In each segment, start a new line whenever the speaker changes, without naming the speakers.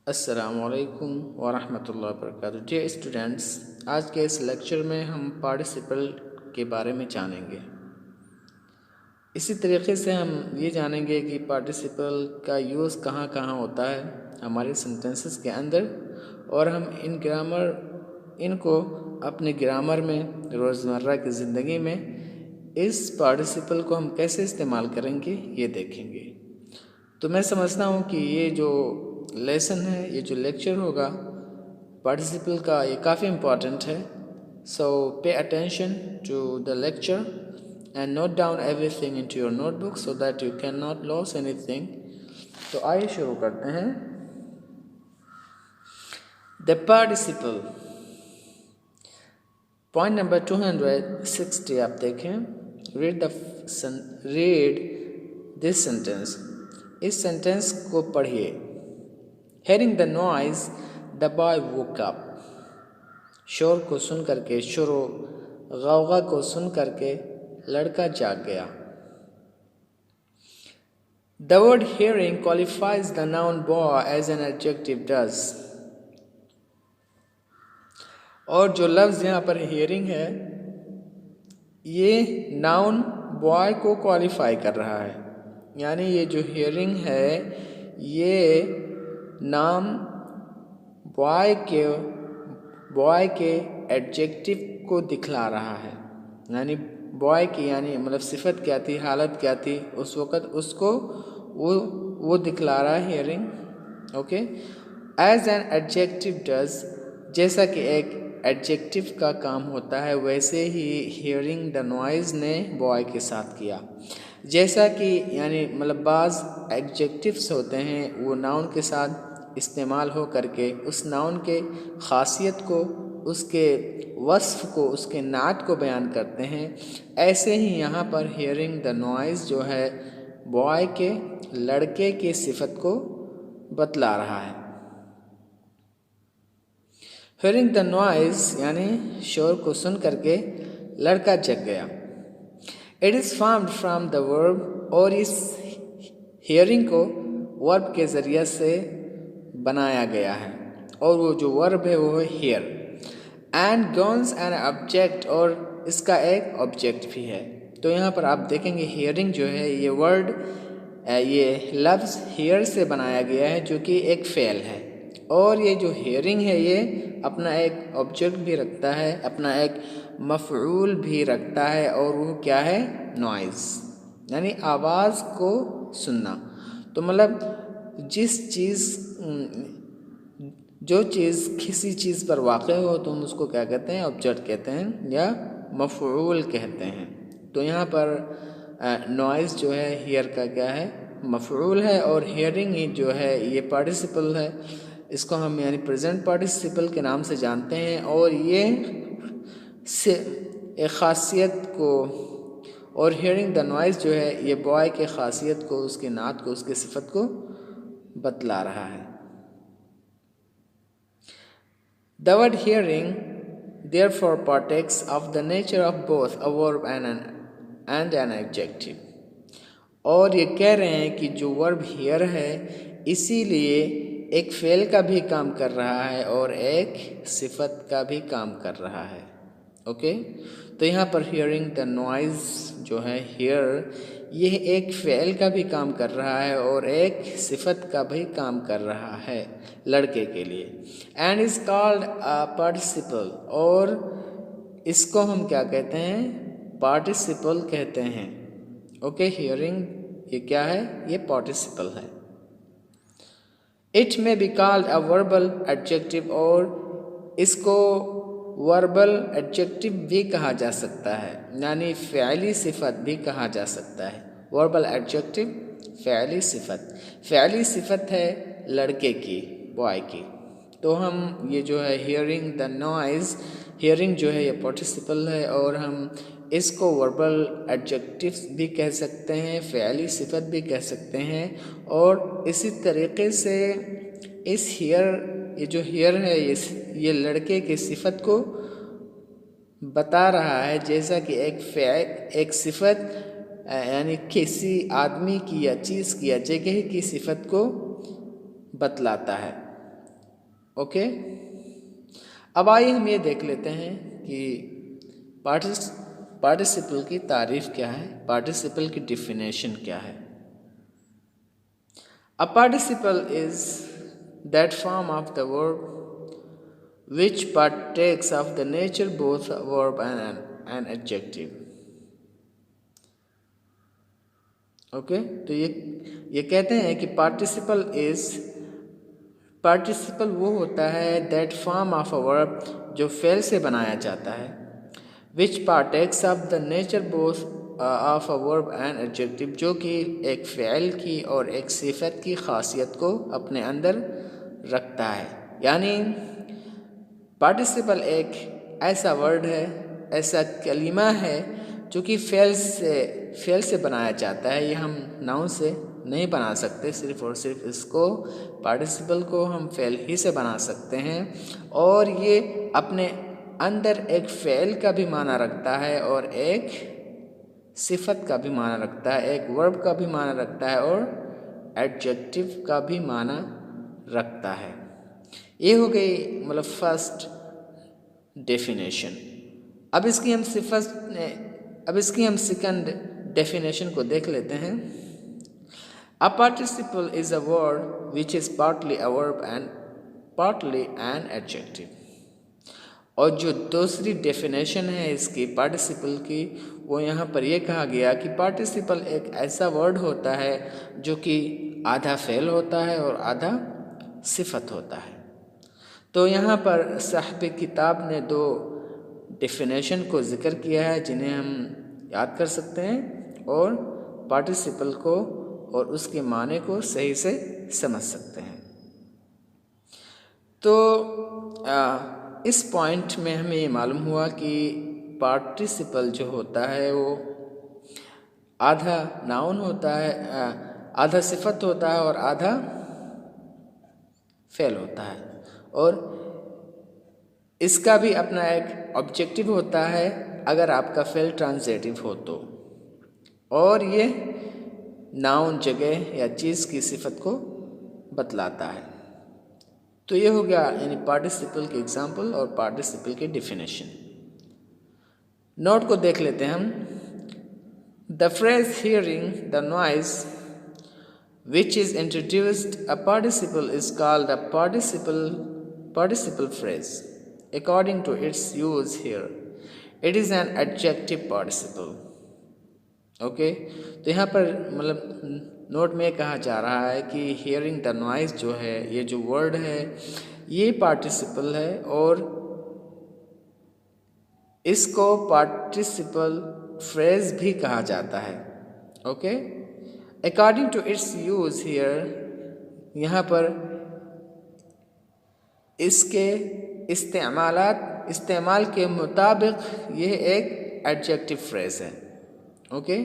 अस्सलामुअलैकुम वरहमतुल्लाहि वबरकातुहू। Dear students, आज के इस लेक्चर में हम पार्टिसिपल के बारे में जानेंगे। इसी तरीके से हम ये जानेंगे कि पार्टिसिपल का यूज़ कहाँ कहाँ होता है हमारे सेंटेंसेस के अंदर, और हम इनको अपने ग्रामर में, रोज़मर्रा की ज़िंदगी में इस पार्टिसिपल को हम कैसे इस्तेमाल करेंगे ये देखेंगे। तो मैं समझता हूँ कि ये जो लेसन है, ये जो लेक्चर होगा पार्टिसिपल का, ये काफ़ी इम्पॉर्टेंट है। So pay attention to the lecture and note down everything into your notebook so that you can not loss anything. तो आइए शुरू करते हैं। द पार्टिसिपल, पॉइंट नंबर 260 आप देखें। रीड दिस सेंटेंस, इस सेंटेंस को पढ़िए। Hearing the noise, the boy woke up. शोर को सुन करके, शोरो गौगा को सुन करके लड़का जाग गया। The word hearing qualifies the noun boy as an adjective does. और जो लफ्ज़ यहाँ पर hearing है, ये नाउन बॉय को क्वालिफाई कर रहा है। यानी ये जो hearing है, ये नाम बॉय के एडजेक्टिव को दिखला रहा है। यानी बॉय की, यानी मतलब सिफत क्या थी, हालत क्या थी उस वक़्त, उसको वो दिखला रहा है hearing. Okay, as an adjective does, जैसा कि एक एडजेक्टिव का काम होता है, वैसे ही हियरिंग द नॉइज़ ने बॉय के साथ किया। जैसा कि यानी मतलब बाज़ एडजेक्टिव्स होते हैं, वो नाउन के साथ इस्तेमाल हो करके उस नाउन के ख़ासियत को, उसके वस्फ़ को, उसके नात को बयान करते हैं। ऐसे ही यहाँ पर हियरिंग द नॉइज़ जो है बॉय के, लड़के के सिफत को बतला रहा है। हियरिंग द नॉइज़ यानी शोर को सुन करके लड़का जग गया। It is formed from the verb, और इस हियरिंग को वर्ब के ज़रिए से बनाया गया है, और वो जो वर्ब है वो है here. And gones an object, और इसका एक ऑब्जेक्ट भी है। तो यहाँ पर आप देखेंगे हियरिंग जो है, ये वर्ड, ये लफ्ज़ हियर से बनाया गया है, जो कि एक फ़ेल है। और ये जो हियरिंग है, ये अपना एक ऑब्जेक्ट भी रखता है, अपना एक मफ़ऊल भी रखता है, और वो क्या है, नॉइज़, यानी आवाज़ को सुनना। तो मतलब जो चीज़ किसी चीज़ पर वाक़ हो तो हम उसको क्या कहते हैं, ऑब्जेक्ट कहते हैं या मफ़ऊल कहते हैं। तो यहाँ पर नॉइज़ जो है हियर का क्या है, मफ़ऊल है, और हियरिंग ही जो है ये पार्टिसिपल है। इसको हम यानी प्रेजेंट पार्टिसिपल के नाम से जानते हैं। और ये से एक ख़ासियत को, और हियरिंग द नॉइज़ जो है ये बॉय के ख़ासियत को, उसके नात को, उसके सिफत को बतला रहा है। The word hearing therefore partakes of the nature of both a verb and an adjective. और ये कह रहे हैं कि जो वर्ब हियर है, इसीलिए एक फेल का भी काम कर रहा है और एक सिफत का भी काम कर रहा है। ओके, तो यहाँ पर हियरिंग द नॉइज़ जो है हियर, यह एक फ़ेल का भी काम कर रहा है और एक सिफत का भी काम कर रहा है लड़के के लिए। And is called a participle, और इसको हम क्या कहते हैं, पार्टिसिपल कहते हैं। ओके, हियरिंग ये क्या है, ये पार्टिसिपल है। इट में be called a verbal adjective, और इसको वर्बल एडजेक्टिव भी कहा जा सकता है, यानी फ़ेली सिफत भी कहा जा सकता है। वर्बल एडजेक्टिव फ़ेली सिफत, फ़ेली सिफत है लड़के की, बॉय की। तो हम ये जो है हियरिंग द नॉइज़, हियरिंग जो है ये पार्टिसिपल है, और हम इसको वर्बल एडजेक्टिव भी कह सकते हैं, फ़ेली सिफत भी कह सकते हैं। और इसी तरीके से इस हियर, ये जो हियर है ये लड़के के सिफत को बता रहा है, जैसा कि एक सिफत यानी किसी आदमी की या चीज़ की या जगह की सिफत को बतलाता है। ओके, अब आइए हम ये देख लेते हैं कि पार्टिसिपल की तारीफ क्या है, पार्टिसिपल की डिफिनेशन क्या है। A participle is that form of the verb which partakes of the nature both a verb and an adjective। Okay, तो ये कहते हैं कि पार्टिसिपल वो होता है that form of a verb जो फेल से बनाया जाता है, which partakes of the nature both of a verb and adjective, जो कि एक फ़ेल की और एक सिफत की खासियत को अपने अंदर रखता है। यानी पार्टिसिपल एक ऐसा वर्ड है, ऐसा कलिमा है जो कि फेल से बनाया जाता है। ये हम नाउन से नहीं बना सकते, सिर्फ़ और सिर्फ इसको पार्टिसिपल को हम फेल ही से बना सकते हैं। और ये अपने अंदर एक फेल का भी माना रखता है और एक सिफत का भी माना रखता है, एक वर्ब का भी माना रखता है और एडजेक्टिव का भी माना रखता है। ये हो गई मतलब फर्स्ट डेफिनेशन। अब इसकी हम सेकंड डेफिनेशन को देख लेते हैं। A participle is a word which is partly a verb and partly an adjective. और जो दूसरी डेफिनेशन है इसकी पार्टिसिपल की, वो यहाँ पर यह कहा गया कि पार्टिसिपल एक ऐसा वर्ड होता है जो कि आधा फेल होता है और आधा सिफत होता है। तो यहाँ पर साहिब किताब ने दो डेफिनेशन को ज़िक्र किया है जिन्हें हम याद कर सकते हैं और पार्टिसिपल को और उसके माने को सही से समझ सकते हैं। तो इस पॉइंट में हमें ये मालूम हुआ कि पार्टिसिपल जो होता है वो आधा नाउन होता है, आधा सिफत होता है और आधा फेल होता है, और इसका भी अपना एक ऑब्जेक्टिव होता है अगर आपका फेल ट्रांजिटिव हो तो, और ये नाउन जगह या चीज़ की सिफत को बतलाता है। तो ये हो गया यानी पार्टिसिपल के एग्जाम्पल और पार्टिसिपल के डिफिनेशन। नोट को देख लेते हैं हम। The phrase hearing the noise which is introduced a participle is called a participle phrase according to its use here। It is an adjective participle। Okay, तो यहाँ पर मतलब नोट में कहा जा रहा है कि hearing the noise जो है, ये जो वर्ड है ये पार्टिसिपल है और इसको पार्टिसिपल फ्रेज भी कहा जाता है। Okay, according to its use here, यहाँ पर इसके इस्तेमाल के मुताबिक यह एक एडजेक्टिव फ्रेज है। ओके,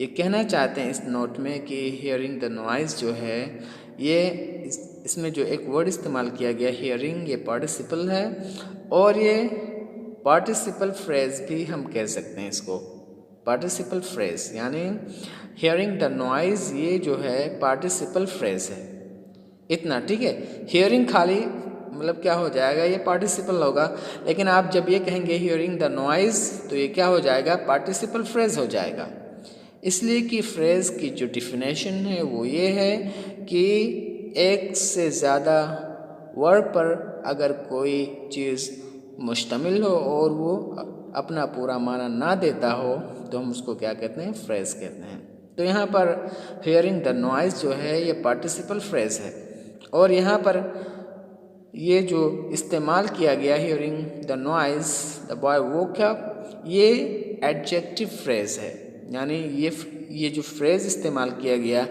ये कहना चाहते हैं इस नोट में कि हियरिंग द नॉइज जो है ये इसमें जो एक वर्ड इस्तेमाल किया गया हियरिंग, ये पार्टिसिपल है और ये पार्टिसिपल फ्रेज भी हम कह सकते हैं इसको, पार्टिसिपल फ्रेज यानी हियरिंग द नॉइज ये जो है पार्टिसिपल फ्रेज है। इतना ठीक है, हियरिंग खाली मतलब क्या हो जाएगा, ये पार्टिसिपल होगा, लेकिन आप जब ये कहेंगे हियरिंग द नॉइज तो ये क्या हो जाएगा, पार्टिसिपल फ्रेज हो जाएगा। इसलिए कि फ्रेज की जो डिफिनेशन है वो ये है कि एक से ज़्यादा वर्ड पर अगर कोई चीज़ मुश्तमिल हो और वो अपना पूरा माना ना देता हो तो हम उसको क्या कहते हैं, फ्रेज कहते हैं। तो यहाँ पर हियरिंग द नॉइज जो है ये पार्टिसिपल फ्रेज है और यहाँ पर ये जो इस्तेमाल किया गया hearing the noise the boy woke up, ये एडजेक्टिव फ्रेज है। यानी ये जो फ्रेज इस्तेमाल किया गया,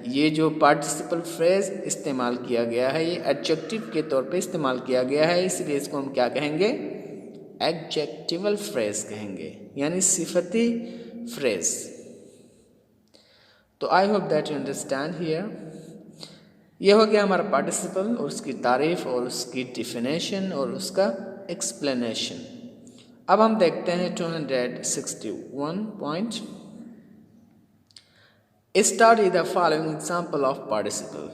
ये जो पार्टिसिपल फ्रेज इस्तेमाल किया गया है ये एडजेक्टिव के तौर पे इस्तेमाल किया गया है, इसलिए इसको हम क्या कहेंगे, एडजेक्टिवल फ्रेज कहेंगे, यानी सिफती फ्रेज। तो I hope that you understand here. ये हो गया हमारा पार्टिसिपल और उसकी तारीफ और उसकी डिफिनेशन और उसका एक्सप्लेनेशन। अब हम देखते हैं 261 point. Study the following example of participle.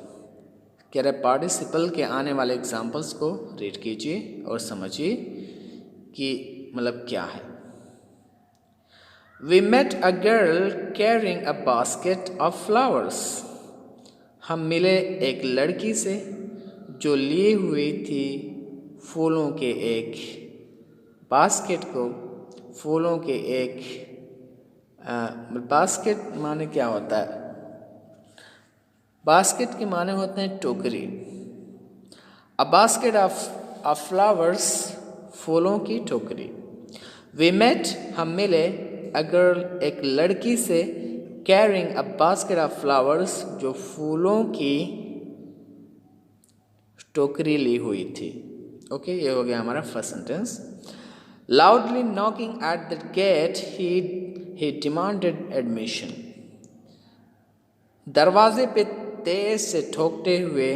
कह रहे पार्टिसिपल के आने वाले एग्जाम्पल्स को रीड कीजिए और समझिए कि मतलब क्या है। We met a girl carrying a basket of flowers. हम मिले एक लड़की से जो लिए हुई थी फूलों के एक बास्केट को, फूलों के एक बास्केट माने क्या होता है? बास्केट के माने होते हैं टोकरी। अ बास्केट ऑफ फ्लावर्स, फूलों की टोकरी। वी मेट, हम मिले, अ गर्ल, एक लड़की से, carrying a basket of flowers, जो फूलों की टोकरी ली हुई थी। ओके, ये हो गया हमारा first sentence. Loudly knocking at the gate he demanded admission. दरवाजे पे तेज से ठोकते हुए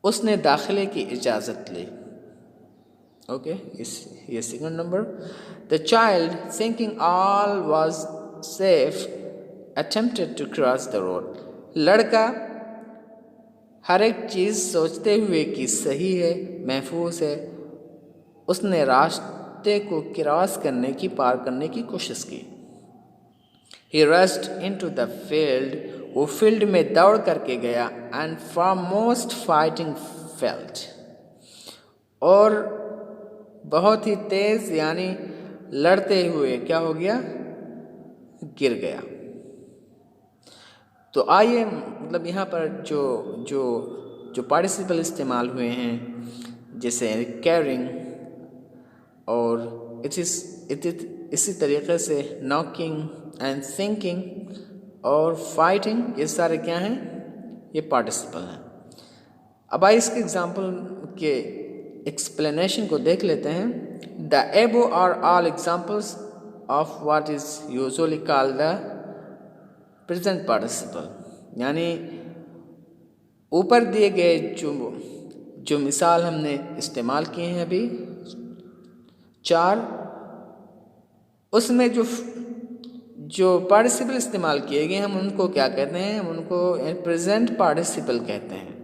उसने दाखिले की इजाज़त ली। ओके, ये second number. The child, thinking all was safe, attempted to cross the road. लड़का हर एक चीज़ सोचते हुए कि सही है, महफूज है, उसने रास्ते को क्रॉस करने की, पार करने की कोशिश की। He rushed into the field, वो फील्ड में दौड़ करके गया। And foremost fighting felt, और बहुत ही तेज यानी लड़ते हुए क्या हो गया? गिर गया। तो आइए मतलब यहाँ पर जो जो जो पार्टिसिपल इस्तेमाल हुए हैं, जैसे कैरिंग और इसी तरीके से नॉकिंग एंड थिंकिंग और फाइटिंग, ये सारे क्या हैं? ये पार्टिसिपल हैं। अब आइए इसके एग्जाम्पल के एक्सप्लेनेशन को देख लेते हैं। The above are all examples of what is usually called the present participle, यानी ऊपर दिए गए जो मिसाल हमने इस्तेमाल किए हैं अभी 4, उसमें जो पार्टिसिपल इस्तेमाल किए गए हम उनको क्या कहते हैं? हम उनको प्रेजेंट पार्टिसिपल कहते हैं।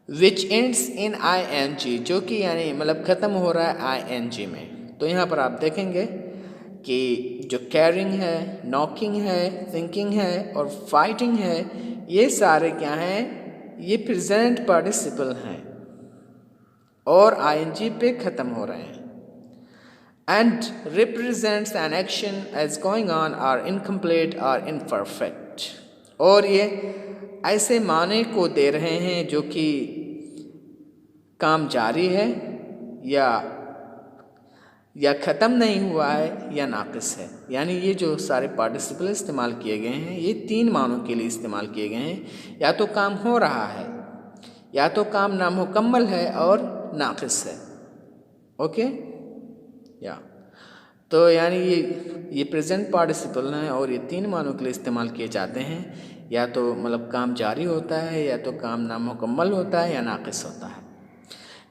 विच एंड्स इन ing, जो कि यानी मतलब ख़त्म हो रहा है ing में। तो यहाँ पर आप देखेंगे कि जो कैरिंग है, नॉकिंग है, थिंकिंग है और फाइटिंग है, ये सारे क्या हैं? ये प्रेजेंट पार्टिसिपल हैं और ing पे ख़त्म हो रहे हैं। And represents an action as going on or incomplete or imperfect, और ये ऐसे माने को दे रहे हैं जो कि काम जारी है या ख़त्म नहीं हुआ है या नाक़िस है। यानी ये जो सारे पार्टिसिपल इस्तेमाल किए गए हैं ये 3 मानों के लिए इस्तेमाल किए गए हैं। या तो काम हो रहा है, या तो काम नामुकम्मल है और नाक़िस है। ओके, या तो यानी ये प्रेजेंट पार्टिसिपल हैं और ये 3 मानों के लिए इस्तेमाल किए जाते हैं। या तो मतलब काम जारी होता है, या तो काम नामुकम्मल होता है, या नाक़िस होता है।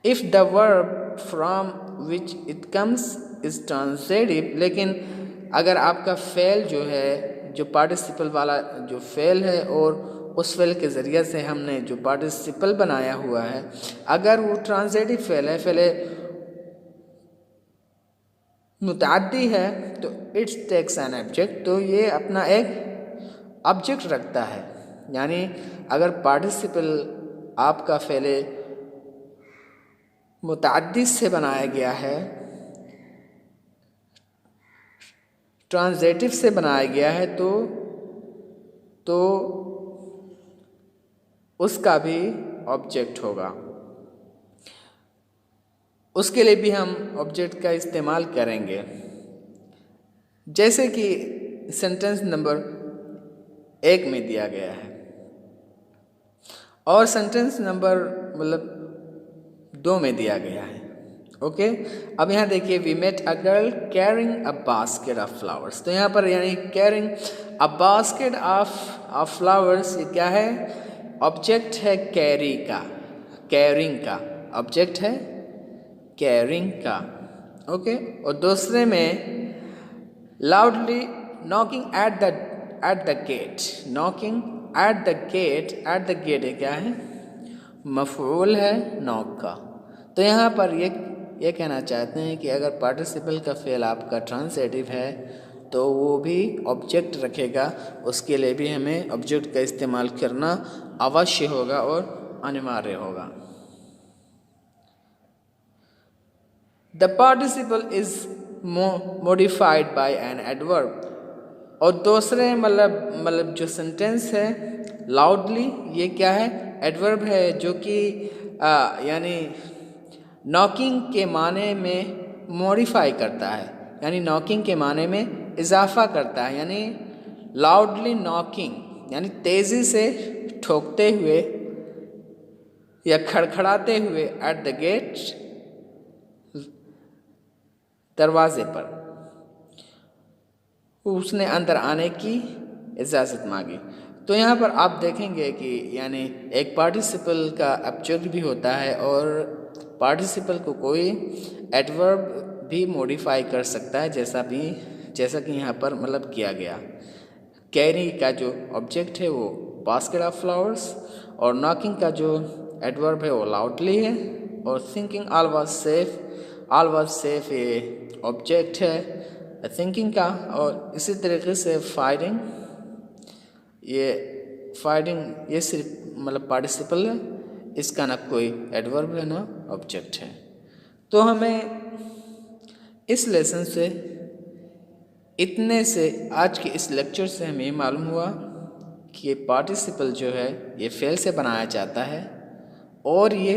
If the verb from which it comes is transitive, लेकिन अगर आपका फ़ेल जो है, जो पार्टिसिपल वाला जो फ़ेल है और उस फ़ेल के ज़रिए से हमने जो पार्टिसिपल बनाया हुआ है, अगर वो ट्रांजिटिव फ़ेल है, फ़ेल मुतअद्दी है, तो इट्स टेक्स एन ऑब्जेक्ट, तो ये अपना एक ऑब्जेक्ट रखता है। यानी अगर पार्टिसिपल आपका फ़ेल मुतअद्दी से बनाया गया है, ट्रांजिटिव से बनाया गया है, तो उसका भी ऑब्जेक्ट होगा। उसके लिए भी हम ऑब्जेक्ट का इस्तेमाल करेंगे। जैसे कि सेंटेंस नंबर 1 में दिया गया है और सेंटेंस नंबर मतलब 2 में दिया गया है। ओके, अब यहाँ देखिए, we met a girl carrying a basket of flowers. तो यहाँ पर यानी carrying a basket of flowers, ये क्या है? ऑब्जेक्ट है कैरी का, कैरिंग का ऑब्जेक्ट है कैरिंग का। ओके, और दूसरे में loudly knocking at the gate, knocking at the gate ये क्या है, मफ़ऊल है नॉक का। तो यहाँ पर ये कहना चाहते हैं कि अगर पार्टिसिपल का फ़ेल आपका ट्रांसिटिव है तो वो भी ऑब्जेक्ट रखेगा, उसके लिए भी हमें ऑब्जेक्ट का इस्तेमाल करना अवश्य होगा और अनिवार्य होगा। The participle is modified by an adverb. और दूसरे मतलब जो सेंटेंस है लाउडली, ये क्या है, एडवर्ब है जो कि यानी नॉकिंग के माने में मॉडिफाई करता है, यानी नॉकिंग के माने में इजाफा करता है। यानी लाउडली नॉकिंग यानी तेज़ी से ठोकते हुए या खड़खड़ाते हुए एट द गेट, दरवाजे पर उसने अंदर आने की इजाज़त मांगी। तो यहाँ पर आप देखेंगे कि यानी एक पार्टिसिपल का ऑब्जेक्ट भी होता है और पार्टिसिपल को कोई एडवर्ब भी मॉडिफाई कर सकता है, जैसा कि यहाँ पर मतलब किया गया। कैरी का जो ऑब्जेक्ट है वो बास्केट ऑफ फ्लावर्स, और नॉकिंग का जो एडवर्ब है वो लाउडली है, और थिंकिंग ऑल वाज सेफ ये ऑब्जेक्ट है थिंकिंग का। और इसी तरीके से फाइटिंग ये सिर्फ मतलब पार्टिसिपल है, इसका ना कोई एडवर्ब है ना ऑब्जेक्ट है। तो हमें इस लेसन से इतने से आज के इस लेक्चर से हमें मालूम हुआ कि ये पार्टिसिपल जो है ये फेल से बनाया जाता है, और ये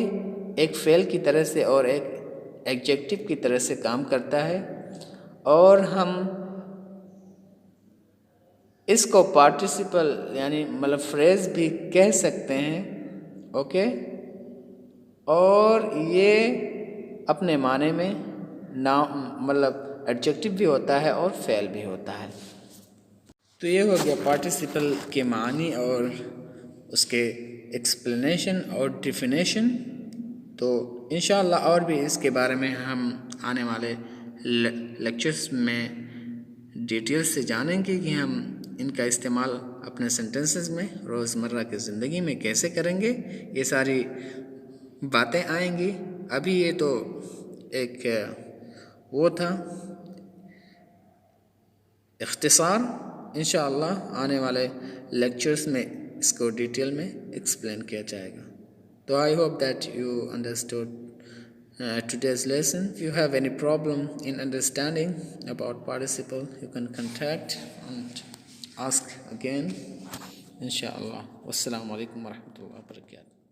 एक फेल की तरह से और एक एडजेक्टिव की तरह से काम करता है, और हम इसको पार्टिसिपल यानी मतलब फ्रेज भी कह सकते हैं। ओके, और ये अपने माने में ना मतलब एडजेक्टिव भी होता है और फेल भी होता है। तो ये हो गया पार्टिसिपल के मानी और उसके एक्सप्लेनेशन और डिफिनेशन। तो इंशाअल्लाह और भी इसके बारे में हम आने वाले लेक्चर्स में डिटेल से जानेंगे कि हम इनका इस्तेमाल अपने सेंटेंसेस में रोज़मर्रा की ज़िंदगी में कैसे करेंगे, ये सारी बातें आएंगी। अभी ये तो एक वो था इख्तिसार, इंशाअल्लाह आने वाले लेक्चर्स में इसको डिटेल में एक्सप्लेन किया जाएगा। तो I hope that you understood today's lesson. If you have any problem in understanding about participle, you can contact and ask again. Inshallah. Wassalamu alaikum warahmatullahi wabarakatuh.